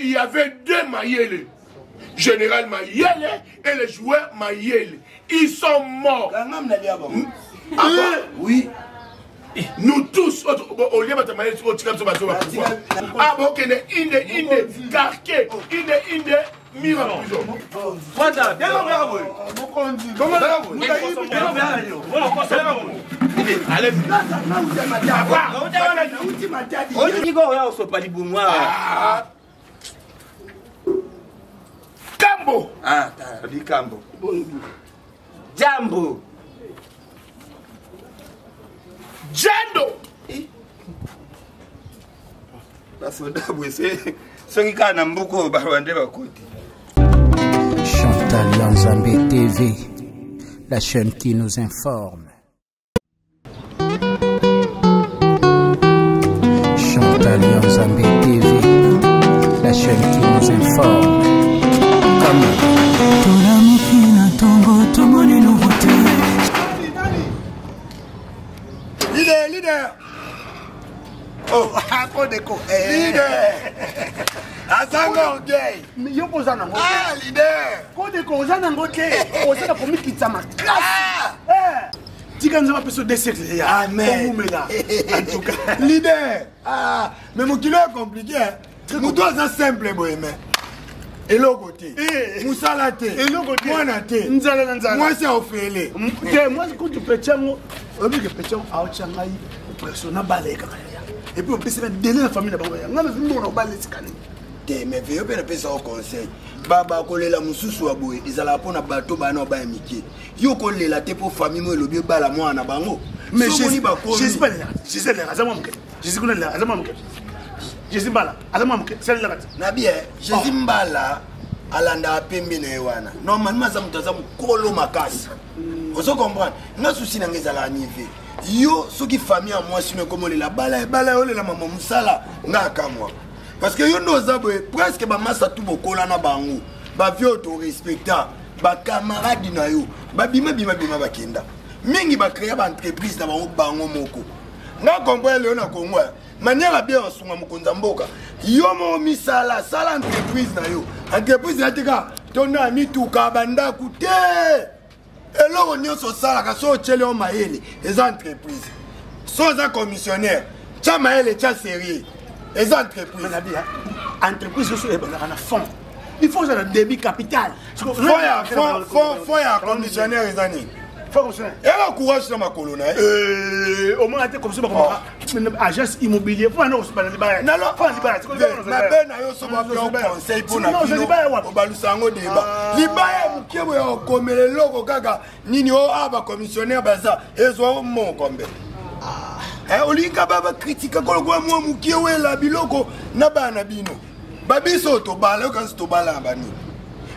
Il y avait deux Mayele. Général Mayele et le joueur Mayele. Ils sont morts. Ah bon? Oui. Nous tous, au lieu de ah bon, ok, inde, carqué, inde, mis en prison. Voilà, bien allez, Cambo. Ah, t'as Cambo. Jambo. Jando. Chantal Yanzambe TV, la chaîne qui nous informe. Chantal Yanzambe TV, la chaîne qui nous informe. Leader. Oh, leader. Azango orgueil. Ah, leader. Amen. Leader. Ah, mais mon kilo est compliqué. Nous dois être simple, bohémé. Et l'autre côté, Moussala te, moi na te, moi c'est Ophélie. Moi c'est quand tu peux tiens, on dit que petit on a tiengai, personne n'a balé quand même. Et puis on peut se mettre dans la famille là-bas. On a vu mon balé ce canin. Te mais vieux père peut ça au conseil. Baba kolle la mususu aboye, ils allaient pour na bateau ba na ba miki. Yo kolle la te pour famille moi le bien bala moi na bango. Mais je sais pas là, je sais là, ça manque. Je sais qu'on est là, ça manque. Jésus Mbala, c'est là. Nabi, Jésus Mbala, alanda pembe na ewana. Normalement, ça mutaza mukolo makasi. Vous comprenez? Na souci na ngezala nive. Yo, ceux qui famille à moi, sinon comme on est la bala, ole la maman musala, na kamwa. Parce que yo nos aboué, presque ba massa tout bokola na bango. Ba vieux to respecta, ba camarade na yo, ba bima bakenda. Mingi ba créer ba entreprise na bango moko. Na comprendre le na Congo. Manière bien en mukonza mboka yo mo misala sala entreprise na yo entreprise na tika ton ami tuka banda kute eloko nyonso sala ka so chele o maele les entreprises so za commissionnaire cha maele cha sérieux les entreprises na bien entreprise so e bana na fond il faut ça le débit capital faut ya commissionnaire les années. Et là, courage dans ma colonne. Au moins, comme ça, agence immobilier. Faut non, c'est pas le bail. Non, faut le bail. Ma peine a eu son conseil pour la balusango débat. Les bails, qui ont comme les logos gaga, nino aba commissionnaire baza, et so mon combe. Olika baba critique ko ko mo mukiwe la biloko na bana bino. Babiso to bala quand to bala bani.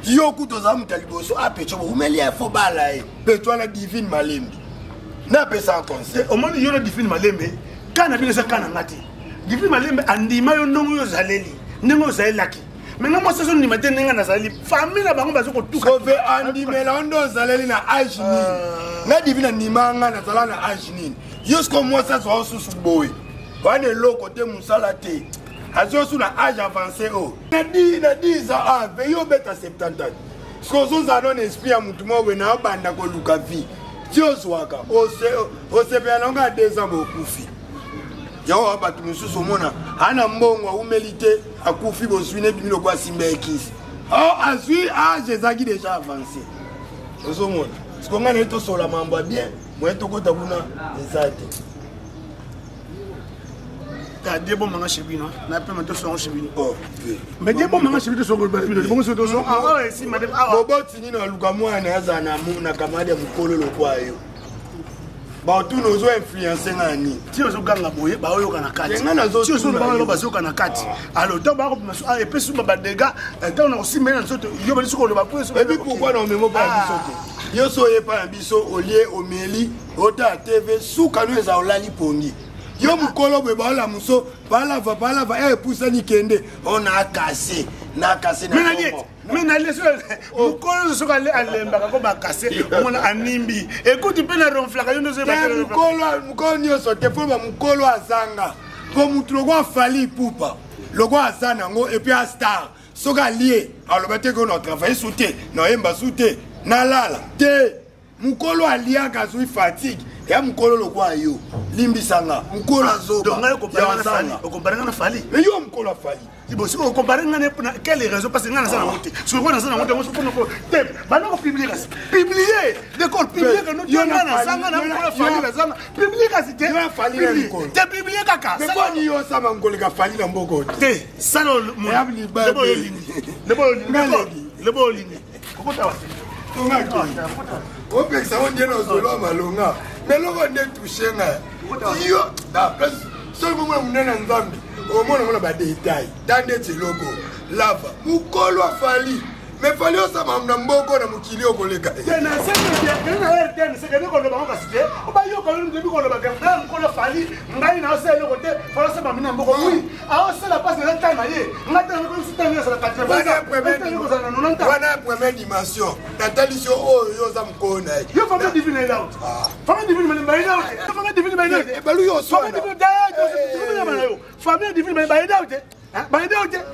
Yo kutoza mutaliboso apecho umeli afo bala e petwa la divine malembe na pesa conseil au moins yo la divine malembe kana bino sa kana ngati divine malembe andima yo ndongo yo zaleli ndongo zalelaki maintenant moi ça son ni matin nga na zali famille na bango bazo ko tuka ko ve andimela ndo zaleli na age nini na divine ndimanga na zala na age nini yo sko moi ça so susu boy wane loko te musala te azo sous la âge avancé oh nadi za a veyo beta 70 ans sozo za non esprit ya mutu mo we na banda ko luka vi tio zwaka o se pe alonga 2 ans bokufi yo abatu mususu mona ana mbongo umelite akufi boswine bimilo kwa simba ekisi oh azui âge zaki déjà avancé sozo mona sikonga na to sola mambo bien mo to kota kuna ezate des bons mangas chez lui, non? On a pas mal de son chez lui. Mais des bons mangas chez lui, de son groupe, des bons de son. Ah ouais, si madame. Ah bon, tini na lukamwa na zana mu na kamade mukolo lokwa yo. Ba tu no zo influencer ngani. Ti ozo ganga boye, ba oyo kana kati. Ti ozo ba lo ba zo kana kati. Alors to ba ko masu et pesu ba dega, to na aussi mena soto yo ba suko lo ba pesu. Et puis pourquoi non memo pas biso? Yo so ye pa biso olie omeli, ota TV suka no eza olali pongi. Yo mukolo be bala muso bala va poussa ni kende on a cassé na mais na leso mukolo so ka le alemba ka ko ba cassé on a animbi écoute pe na ronflaka yo ndoze ba mukolo nyo so te fo ba mukolo azanga ko mutlo kwa fali pupa logo aza nango et puis a star soka lié aloba te ko na travailler souté na yemba souté na lala te mukolo aliaka zui fatigue ya mukolo logo ayo limbisanga mukolo azoba donc ngayo comparé na fali mais yo mukolo afali Bon, si on compare, quelle raison? Parce que nous avons monté. Si on a monté, on va publier. Publier. D'accord, publier que nous avons publier c'est publier caca. Mais quoi, il y a ça, mon collègue a fallu dans beaucoup. Ça, le beau ligne. On peut que ça on dit nos solos malonga. Mais là, on est touché. Yo, d'après ce que vous m'avez dit, au moins on a des détails. Dans des logos, lava, mukolo fali. Mais fali on s'en va mboko na mukili au collègue. C'est na c'est que nous on va pas citer. On va yo quand même depuis qu'on va garder mukolo fali. Ngai na c'est le côté, fala ça mamina mboko. Oui. Ah c'est la passe de la time aye. Ngata ko sitana sur la 4e. Wana première dimension. Natalisio oh yo za mkona. Yo famille divine là. Famille divine mais là. Famille divine mais là. E balu yo so. Famille divine mais là. Bah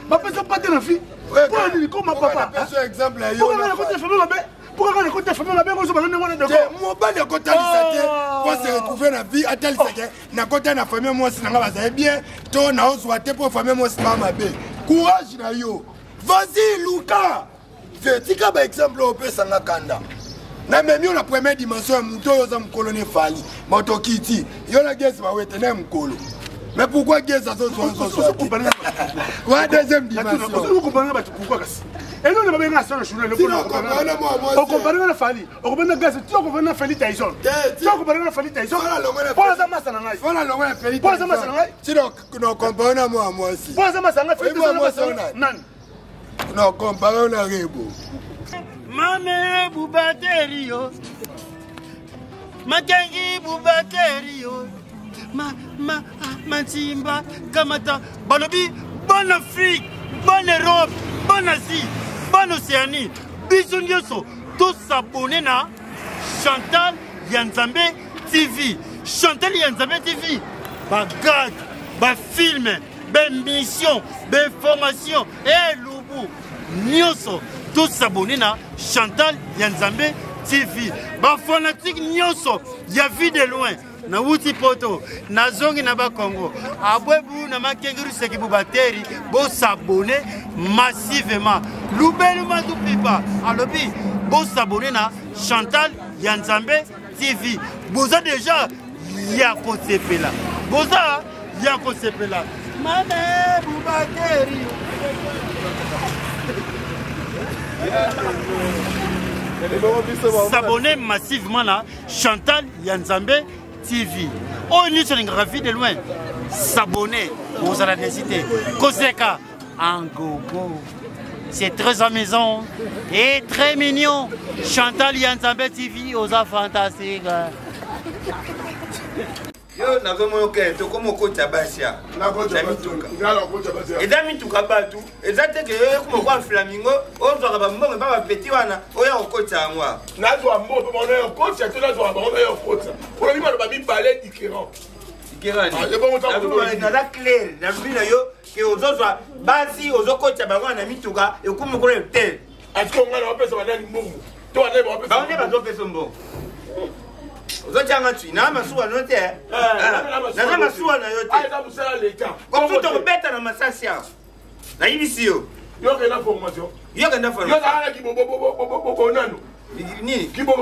bah personne pas de la fille. Pourquoi on dit comment papa? Par exemple yo. Pourquoi on écoute famille là-bas? Pourquoi on écoute famille là-bas? On se balade on est d'accord. Moi pas de côté lisate. Pour se retrouver na vie atel sake. Na côté na famille moi si na ba bien. To na on soit pour famille moi si ma be. Courage na yo. Vas-y Luka. Tika par exemple au pesa na kanda. Na même yo la première dimension muto yo za mkolone fali. Moto kiti. Yo la gesi ba wete na mkolo. Mais pourquoi Guess a son deuxième dimension? Vous comprenez pourquoi? Et nous, on va bien assurer le journal. On compare la Fali. On compare la gaz. Tu comprends la Fali Tyson. Tu comprends la Fali Tyson. Pour la masse en aïe. Pour la Fali. Pour la masse en aïe. Tu nous compares moi aussi. Pour la masse en aïe. Non, comparons la rebo. Mame Boubaterio. Makengi Boubaterio. Matimba, Kamata, Balobi, bonne Afrique, bonne Europe, bonne Asie, bonne Océanie, bisous nyoso, tous s'abonner na Chantal Yanzambe TV. Chantal Yanzambe TV, bagage, film, mission, formation, et loubou, nyoso, tous s'abonner na Chantal Yanzambe TV. Fanatique nyoso, y'a vu de loin. Na wuti poto na zongi na ba Congo abwebu na makengiru seki bubateri bo s'abonner massivement lubelu mandu pipa alobi bo s'abonner na Chantal Yanzambe TV boza déjà ya kosepela boza ya kosepela mame bubateri s'abonner massivement na Chantal Yanzambe TV. On est sur une graphie de loin. S'abonner aux aladicités. Koseka en gogo. C'est très amusant et très mignon. Chantal Yanzambe TV aux fantastiques. Yo nazomo ke to komo ko tabasia na ko tabasia ngalo ko tabasia edami tukabatu ezate ke ko kwa flamingo ozwa ba mbongo ba petit wana oya ko tangwa nazwa mbobo mona ko tsa to nazwa ba oya ko tsa pour lui ba bi balé différent na la clair na bina yo ke ozozwa basi ozoko tsa ba wana mituka ekumu ko hotel atiko ngalo pesa banani mbongo to ane ba pesa ba ne ba zo pesa mbongo Ozojanga tu na masuwa no te. Na masuwa na yo te. Ai na musala leta. Ko futo beta na masasi ya. Na ibisi yo. Yo ke na formation. Yo ke na formation. Yo za ki bo nano. Ni ki bo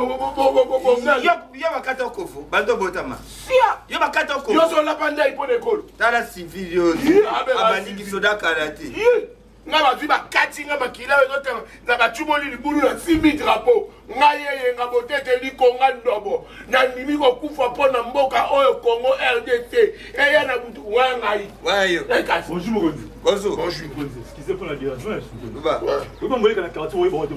nano. Yo bakata okofo. Bando botama. Sia. Yo bakata okofo. Yo so la panda ipo de kolo. Tala civil yo. Abandi ki soda karate. Nga ba viba kati nga bakila yo te na ba tumoli libulu na 6000 drapeau nga yeye nga botete li konga ndobo na nimi ko kufa pona mboka oyo Congo RDC eya na butu wa ngai wayo bonjour mokonzi bonjour mokonzi ce qui c'est pour la direction ba oui ngoli kana karatu oui ba mokonzi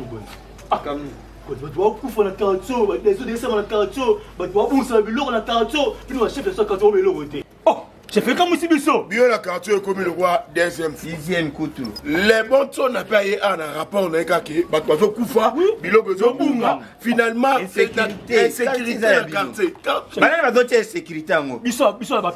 comme ko tu wa kufa na karatu ba des autres na karatu ba tu wa bunsa biloko na karatu puis le chef de ce karatu biloko te oh j'ai fait comme si biso bio la quartier comme le roi deuxième sixième couteau les bons sont n'a pas eu un rapport na kake ba to kufa biloko zo bunga finalement c'est insécurité na quartier bana ba dote sécurité ngo biso ba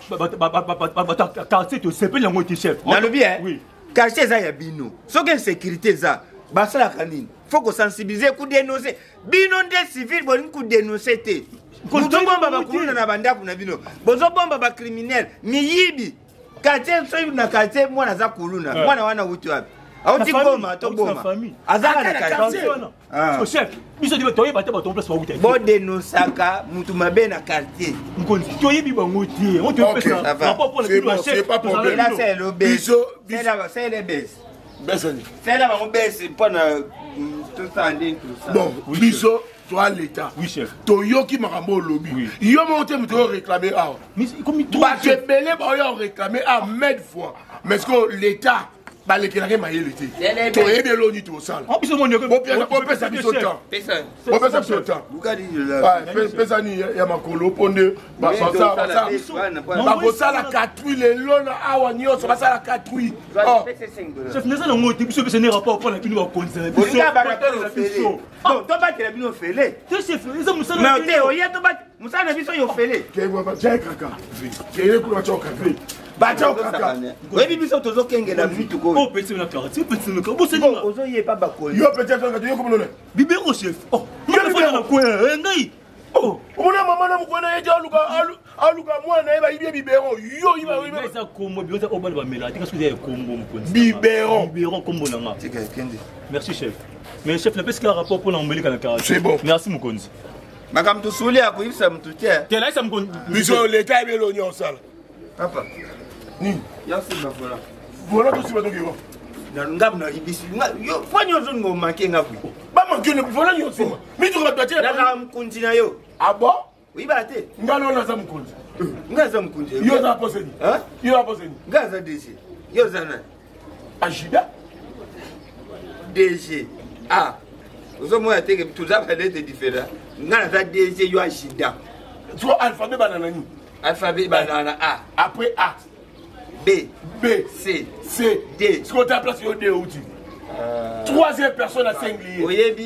quartier to sepel yango te chef na lobi oui quartier eza ya bino soki insécurité eza basalaka nini faut kosensibiliser kudénoncer bino nde civil bolingi kudénoncer te bozobomba bakuluna na bandako na bino bozobomba bacriminel miyibi quartier soki na quartier mwana aza kuluna mwana wana wuti wapi auti boma to boma azaka na quartier chef biso dibe toyeba te bato place bawuta bodenosaka mutu mabe na quartier nkonzi toyebi bango te on te pesa rapport pour le chef c'est pas problème là c'est le biso c'est le bes Besani. C'est là mon bes pendant tout ça bon biso toi l'état oui chef toyoki makambo lobby yo monte muto réclamer ah mais comme il ba te belé ba yo réclamer à mille fois mais ce que l'état ba le kelake mayele te to ebe lo ni to sala en plus mon yo on peut ça biso temps on peut ça biso temps pesa ni ya makolo ponde ba ça ba bosala 4 huit le lona awa nyoso ba sala 4 huit chef neza na ngoti biso pesa ni rapport pour la bino ba conseil biso bon to ba kele bino fele te chef neza musala mais te oya to ba musala biso yo fele ke ba ja kaka ke ko ba choka bacha kaka oyebi biso tozokengela vitu ko oh petit na quartier petit na ko c'est bon ozoye pa bakoli yo peut-être que yo comme non bibero chef oh ngana fa na ko ngai oh ona mama na mukona yeje aluka mwana eba ibie bibero yo iba ça kombo biota obal ba mela tika skuze kombo mkonzi bibero kombo na nga tika kende merci chef mais chef la pèse un rapport pour l'embellir na quartier c'est bon merci mkonzi makam to suli akuibisa mtutia tela isa mkonzi biso l'état ebe lo nyon sala papa ni yasi bafola voilà tout ce que tu na ngam na ibisi yo fanyo zo ngo manke ngabu ba manke ne voilà nyon sima mi tu rabata na ka mkunzi na yo abo uiba te ngalo na za mkunzi ngaza mkunzi yo za poseni hein yo za poseni ngaza desi yo zana ajida DG ah ozo moya teke tuzaba lete différent ngana za DG yo ajida tu alphabet banana ni alphabet banana A après A B C D ce qu'on t'a placé au D outil troisième personne à singulier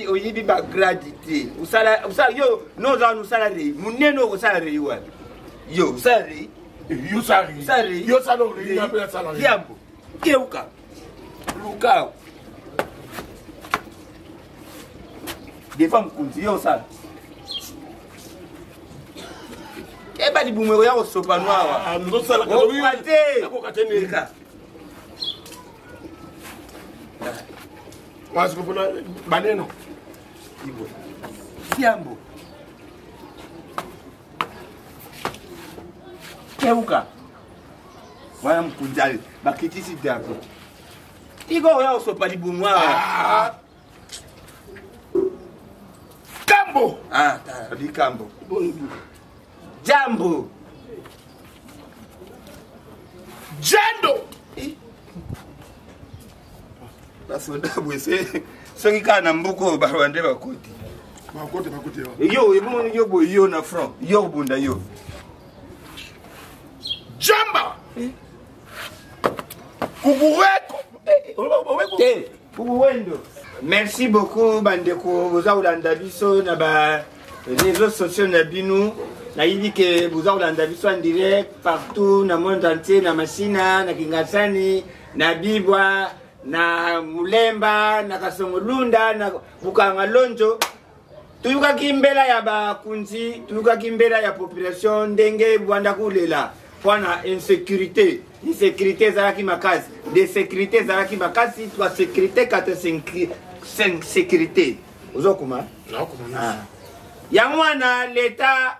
oyebi ba gradité usala yo no za no salary muneno ko salary wa yo salary yo salary yo salary ya pela salary yambo keuka luka des femmes kunzi yo sala eba di bumwe ya osopa noa nous sala ka oui ko katene ka parce que pour baneno ibo yambo keuka wana mkunjali bakitisi dako iko ya osopa di bumwe Cambo ta di cambo Jambo Jando basoda bwese soki kana mbuko barwande bakoti yo ebo yo bo yo na front yo bunda yo Jamba Kukuweko Kukuwendo merci beaucoup bandeko bozaulanda biso na ba réseaux sociaux na binu na hivi que bozaulanda biso en direct partout na monde entier na Mashina na Kingasani na Bibwa na Mulemba na Kasongolunda na Bukanga Lonjo tuyuka kimbela ya bakunzi tuyuka kimbela ya population ndenge bwanda kulela pwana insécurité zalaki makasi de sécurité zalaki makasi twa sécurité kate sécurité ozokuma nakuma ya mwana leta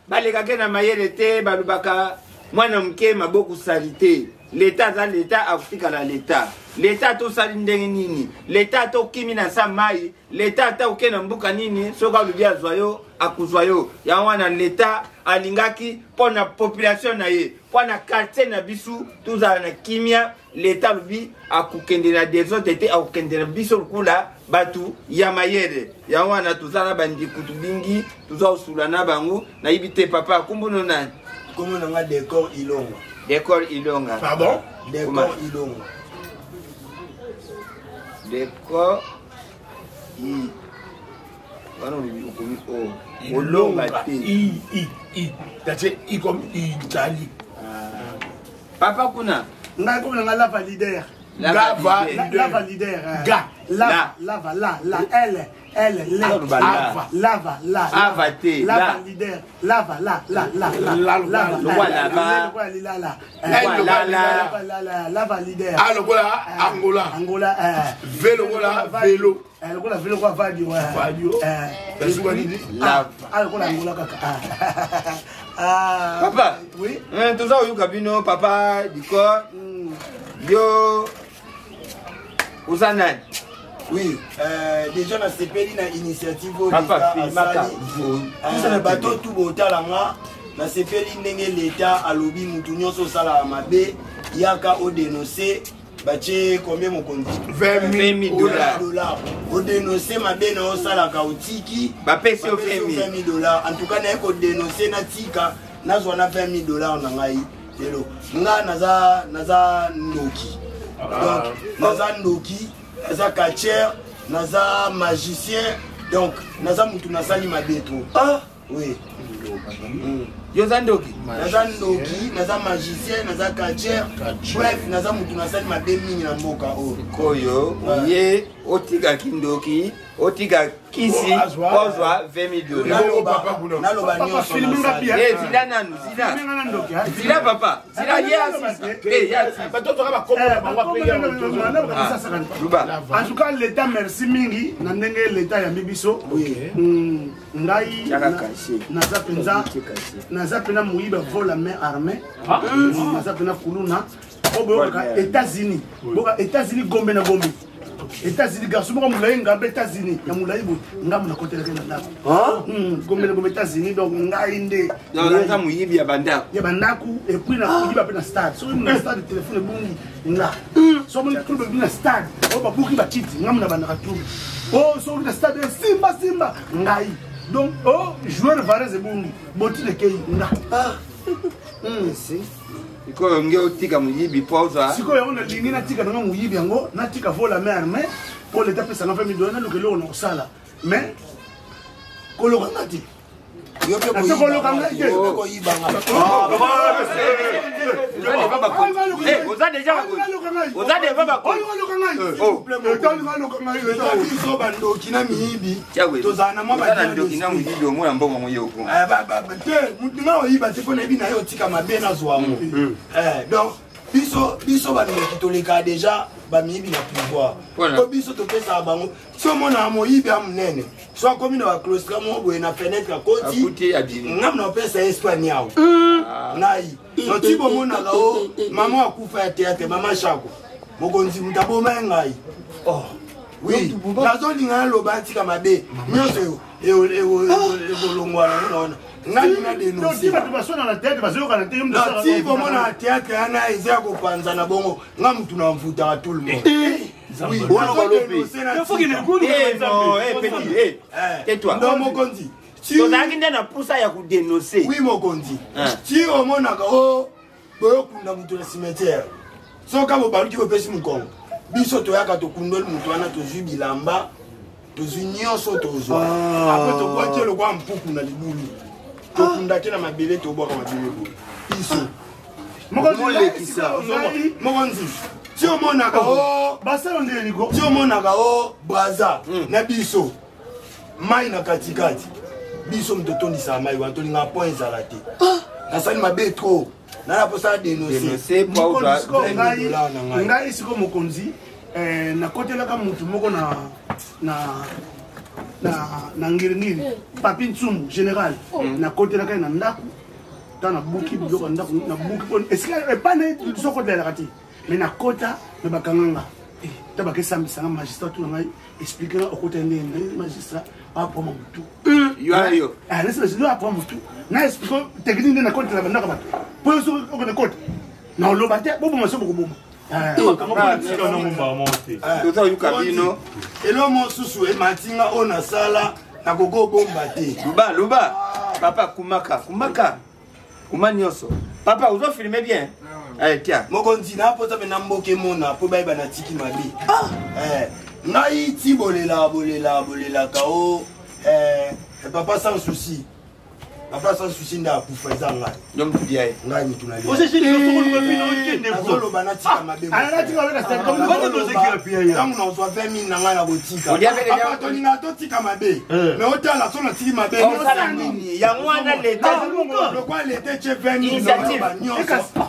balekake na mayele te balubaka mwana mke maboku salite leta za leta akutikala leta to sali ndenge nini leta to kimi na sa mai leta ta uke na mbuka nini soka lubi azwayo akuzwayo ya mwana leta alingaki pona population na ye pona quartier na bisu tuzala na kimia leta lubi akukende na desordre te akukende na biso kula batu ya mayele ya mwana tuzala bandi kutubingi tuzwa usula na bangu na ibite papa kumbuno nani Comment on a décor Ilonga? Décor Ilonga. Pardon? Décor Ilonga. Décor I. Voilà, on Olonga T. I. C'est I comme Italie. Papa kuna. Ngai comme nga la validaire. Lava leader. Ga. Lava, elle, lava, leader. Lava, leader. Angola. Vélo. Vélo quoi vadio. Papa. Oui. Tout ça au cabino, papa, du corps. Yo. Osanad. Oui, déjà na sepeli na initiative au Papa, l'État asali na bateau tout botala nga na sepeli ndenge l'État alobi mutu nyonso osala mabe yaka o dénoncer bache combien mokonzi 20 000 dollars o dénoncer mabe na osalaka otiki bapesi o 20 dollars en tout cas na ko dénoncer na tika nazwa na 20 dollars na ngai lelo nga naza ndoki donc naza ndoki naza catcher, naza magicien, donc naza mutu nasali mabeto. Ah oui. Naza ndoki, naza magicien, naza catcher. Bref, naza mutu nasali mabe mingi na mboka o. Koyo, ye otiga kindoki, otiga kisi, ozwa 20 000 dollars. Naloba nyonso na eh zila nanu, zila papa, zila ye assiste. Eh ya en tout cas l'état merci mingi na ndenge l'état ya bibiso ngai naza pena muiba vola main armée naza pena kuluna oboka États-Unis gombe na gombe États-Unis garçon moko mulai ngambe États-Unis ya mulai bo ngamu na côté la ndako gombe na gombe États-Unis donc ngai nde naza muyibi ya bandaku et puis na kuyiba pe na stade so na stade téléphone bungi nga so mo club bi na stade o ba buki ba chiti ngamu na banaka club oh so na stade simba ngai donc oh joueur Varese bungi boti de kei nga iko nge otika muyibi pauza siko yango na lingi na tika na muyibi yango na tika vola main armée pour l'état pesa na 20 dollars na lokelo na osala mais koloka ngati yo pe ko yibanga oza déjà bandoki na miyibi tozala na mwa bandoki na muyibi omona mbongo moyoko mutunga oyiba te mpona yebi na ye otika mabe nazwango donc biso bandoki toleka déjà bamiyibi na pouvoir po biso topesaka bango si omonaka moyibi ya monene so akomi na baclostra mo boye na fenêtre akoti ngamu na opesa espani yawo ngai noti bomonaka o mama akufa ya teatre mama shako mokonzi mutu aboma ngai oui nazolinga naloba atika mabe nyonso ekolongwana nona ngai na dénoncer ti bomona na théâtre yana eza ya kopanzana bongo nga mutu na mvutaka tout le monde mokonzi tozalaki nde na pusa ya kodénoncer oui mokonzi ti omonaka o boyokunda mutu na cimetière soka bobaluki bopesi mokongo biso toyaka tokundoli mutu wana tozwi bilamba tozwi nyonso tozwa apres tokwaki elokwa mpuku na libulu tokundaki na mabele tobwaka mabele boye biso mokonzi ti omonaka o braza na biso mai na katikati biso moto tondisaka mai wana tolinga po ezala te nasali mabe tro nana mposa dénoncer ngai siko mokonzi nakotelaka mutu moko na ngiringiri papi nsumu général nakotelaka na ndako ta na buki biloko ndako na buki esika epana sokotelaka te mais nakota me bakanganga ta bakesambisanga magistrat tu na ngai expliquera okota ndenge magistrat apoma mutu yo nesi apoma mutu na explique technique nde nakotela bandako bato po yo soki okende kota na oloba te boboma so bokoboma toza oyuka bino elo mosusu ematinga oyo nasala nakoko bomba te luba papa kuma nyonso papa ozofilme bien tia mokonzi naposa mpe na mboka emona mpo bayeba natiki mabe ngai ti bolelaka o papa sans souci Papa sans souci nda akufa eza ngai. Donc bien. Ngai mutuna li. Ose chéri, on va finir week-end. Azolo banatika mabe. Ala tika weka sta comme Bande nos équipes hier. Tangu na oswa 20 000 na ngai na botika. On y avait Papa tolinga totika mabe. Mais otala so na tiki mabe. Osala nini? Ya mwana l'état. Pourquoi l'été che 20 000 Initiative.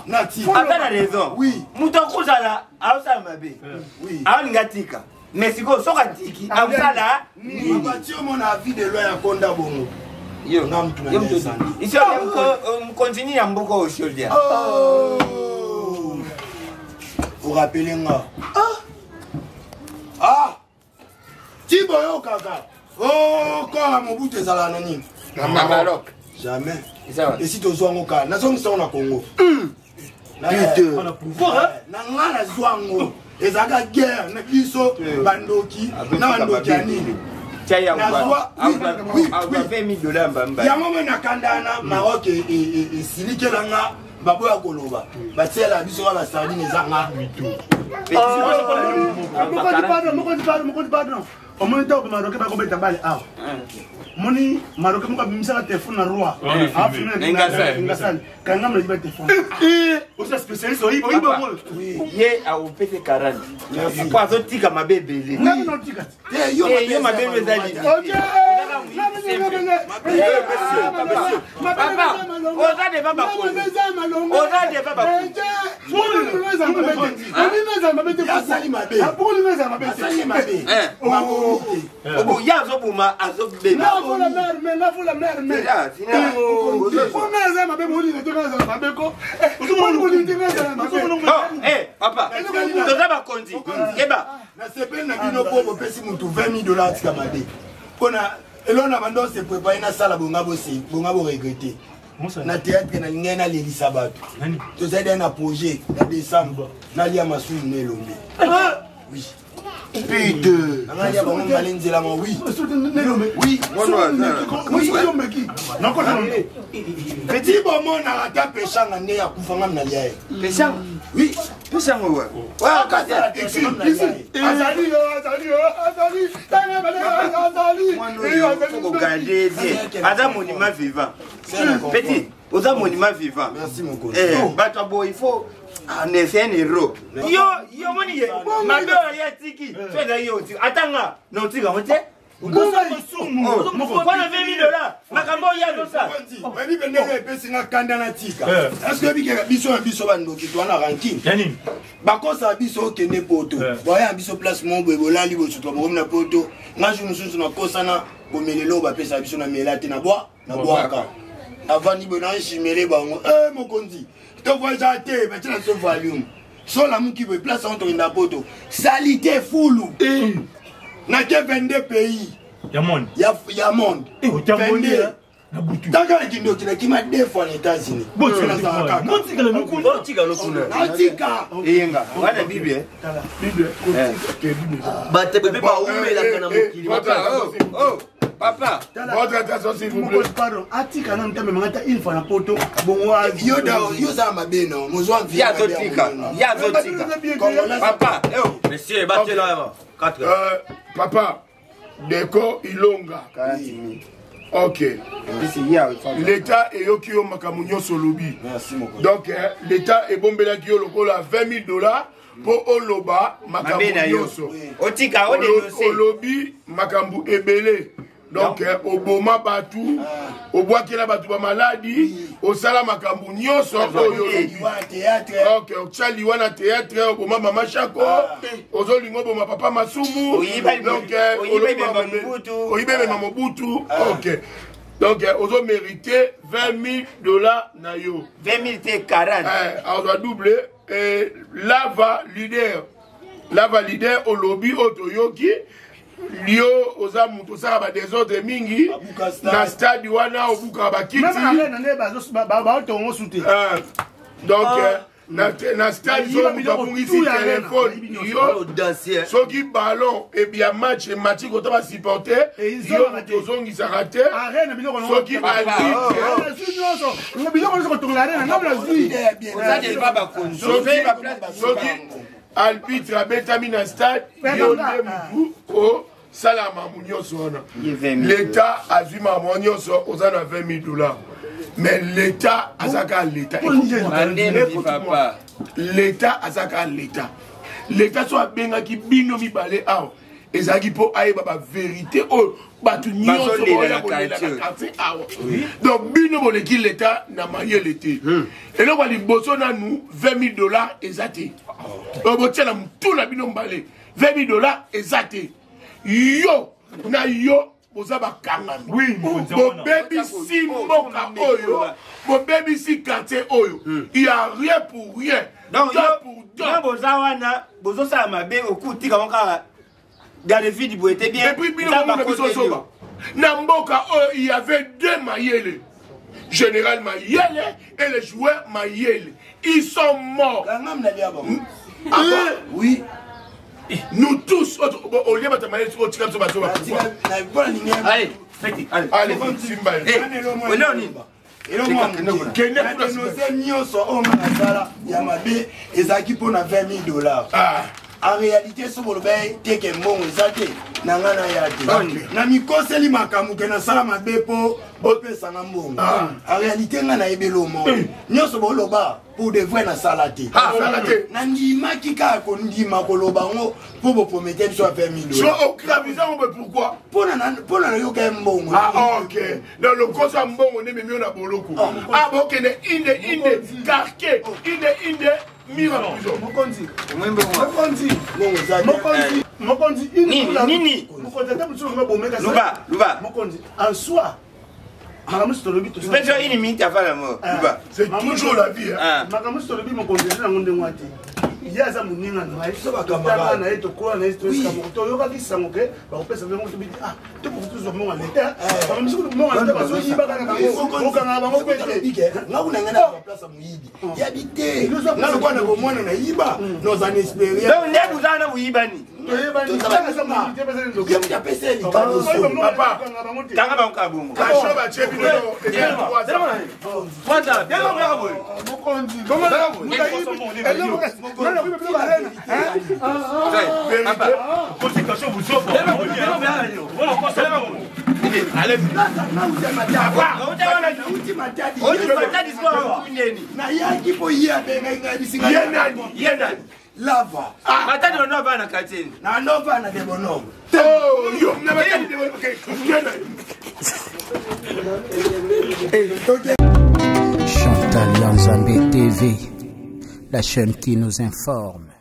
na tika. Atana raison. Oui. Muto kozala aosala mabe. Oui. Aolinga tika. Mais siko soka tiki aosala nini? Papa tio mona vie de loi ya konda bongo. Yo, Nga mtu na yesa. ici on continue à mboko au soldat. Oh. Vous rappelez moi. Ah. Tiboyo kaka. Oh, quoi mon bout de zala nani. Na Maroc. Jamais. Ça va. Et si tu sois ngoka, na songi songa Congo. On a pouvoir, hein? Na ngana zwango. Ezaka guerre na biso bandoki na bandoki anini. Tiens, Oui, $20,000 mbamba. yango mwe nakandana Maroc esilikelanga baboya koloba batiela biso ka basardine ezanga Mokodi pardon. Omoni ta Maroc ba ko beta bale awa. Moni Maroc mo ka bimisa ka téléphone na roi. Ngasali. Kanga mo ba téléphone. Osa spécialiste oyi ba mo. Ye a opété 40. Kwa zo tika mabebele. Ngami no tika. yo mabebe ezali. OK. Papa, oza deva bakoni. Oza deva bakoni. Obo ya zo buma azo bebe. Papa, toza bakonzi. Eba. Na sepel na bino po bopesi mutu $20,000 tika mabe. Pona elona bando se préparer na sala bonga bo regretter. Na théâtre na ngena lelisa bato. Tozali na projet na décembre na lia masu nelombe. Oui. Putain. Nanga ya bonga malenzela mo oui. Oui. Petit bon na rata pechanga ne ya kufanga na lia. Pechanga. Oui. Pechanga wa. Wa kata. Ada monument vivant. Petit, aux monument vivant. Merci mon coach. Batabo, il faut en effet un héros. Yo moni ye. Ma belle ya tiki. Tu es yo. Atanga, non tiki on te. On a $20,000. Makambo ya do ça. Webi bendele pesi nga kanda na tika. Est-ce que biso bandoki to na ranking? Yani. Bakosa biso kende poto. Boya biso place mo boye bolali bo chutwa mo na poto. Ngaju mususu na kosana bomelelo ba pesa biso na melate na boaka. Avant ni bona chimele bango. Mokonzi. To voya te ba tina so volume. So la muki bo place on to na poto. Salité foulu. Na ke 22 pays. Ya monde. Ya monde. Taka kindo kina kima 2 fois les États-Unis. Natika. Yenga. Wana bibi Bate bebe ba umela kana mukili. Papa. Votre attention s'il vous plaît. Pardon, atika na mtambe mangata une fois na poto. Bongo yo za mabeno mozwa vie. Ya zotika. Papa, monsieur bate là. 4. Papa, Deko Ilonga. Ok. L'État est yoki yo makamunyo solobi. Merci mon coach. Donc l'État est bombela ki yo lokola $20,000 pour oloba makamunyo so. Otika o dénoncer. Olobi makambu ebele. Donc oboma batu, obwakela batu ba maladi, osala makambu nyoso oyo théâtre. OK, ochali wana théâtre, oboma mama chako, ozolingo oboma papa masumu. Donc oyibe mamobutu. OK. Donc ozo mériter $20,000 na yo. 20,000 c'est 40. On doit doubler Lava leader au lobby otoyoki. Lio oza mutu sala ba désordre mingi na stade wana obuka ba kiti donc na stade zo mukabungisi téléphone yo soki ballon et bien match ko ta ba supporter yo tozongisa raté soki arbitre abetami na stade yo nde mutu o salama munyoso wana l'État azwi makambo nyonso oza na $20,000 mais l'état azaka l'état l'état azaka l'état l'état so abengaki bino mibale awa ezalaki mpo ayeba bavérité oyo bato nyonso boya kolela na quartier awa donc bino boleki l'état na mayele te eloko ya liboso nanu $20 eza te botiela mutu na bino mbale $20 eza te yo na yo boza bakangami bobebisi mboka oyo bobebisi quartier oyo il y a rien pour rien donc boza wana bozosala mabe okutika moka garde vide boye te bien et puis bino biso na mboka oyo il y avait 2 mayele général Mayele et le joueur Mayele ils sont morts oui. Nous tous, au lieu de allez, en réalité, ce que vous avez dit, c'est que vous avez dit, na mikoseli makamu ke na sala mabe po opesa na mbongo en réalité nga na ebelo mo nyoso boloba pour de vrai na salate na ndima kika ko ndima ko loba ngo pour bo promettre biso $20 so au cravisa on pourquoi pour na yo ka mbongo OK dans le kosa mbongo ne memi na boloko OK ne inde karke inde mira prison Mokondi nini Luba Mokondi en soi Magamus Tolobi tout ça une minute avant la mort Luba c'est toujours la vie Magamus Tolobi Mokondi na ngonde ngwate yaza muninga ngai so bakamba na eto ko na stress ka moto yo ka kisango ke ba opesa vengo to biti to ko tuzo mo ngata ba misiku mo ngata ba so yiba kana ko kana ba mo pete bike nga kuna ngana ba place muyibi ya bite na lo kwana ko mwana na yiba no za experience donc ndebu zana muyiba ni papa tanga ba nkabungu kasho ba chebi no kwanza demo ya boy Mokondi lava matadi ono avana kateni na nova na debono yo na matadi debono Chantal Yanzambe TV, la chaîne qui nous informe.